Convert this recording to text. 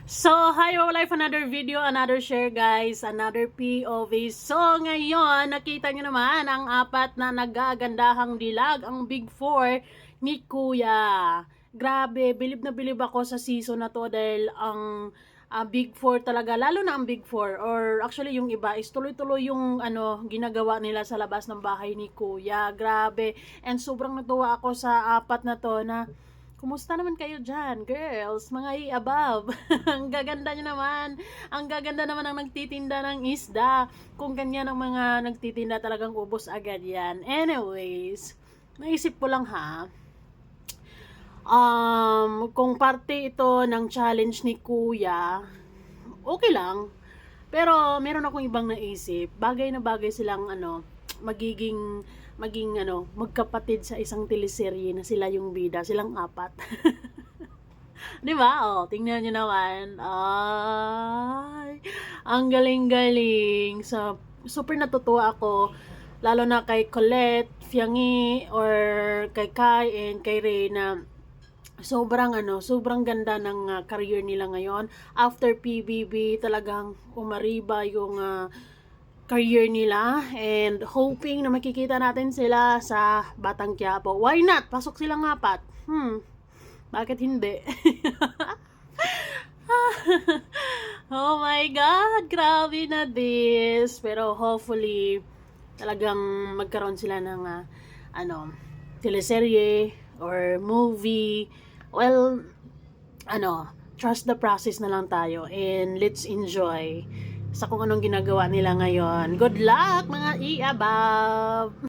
So, hi, life, another video, another share guys, another POV. So, ngayon, nakita nyo naman ang apat na nagagandahang dilag, ang Big Four ni Kuya. Grabe, bilib na bilib ako sa season na to dahil ang Big Four talaga, lalo na ang Big Four, or actually yung iba is tuloy-tuloy yung ginagawa nila sa labas ng bahay ni Kuya. Grabe, and sobrang natuwa ako sa apat na to na kumusta naman kayo dyan, girls? Mga i-above. Ang gaganda nyo naman. Ang gaganda naman ang nagtitinda ng isda. Kung ganyan ang mga nagtitinda talagang ubos agad yan. Anyways, naisip ko lang ha. Kung parte ito ng challenge ni Kuya, okay lang. Pero meron akong ibang naisip. Bagay na bagay silang maging magkapatid sa isang teleserye na sila yung bida, silang apat. 'Di ba? Oh, tingnan niyo naman. Ay, ang galing-galing. So, super natutuwa ako lalo na kay Colette, Fiangi, or kay Kai and kay Reyna. Sobrang ganda ng career nila ngayon. After PBB, talagang umariba yung career nila, and hoping na makikita natin sila sa Batang Quiapo. Why not? Pasok silang apat. Bakit hindi? Oh my God, grabe na this. Pero hopefully, talagang magkaroon sila ng teleserye or movie. Well, trust the process na lang tayo and let's enjoy sa kung anong ginagawa nila ngayon. Good luck mga i-above!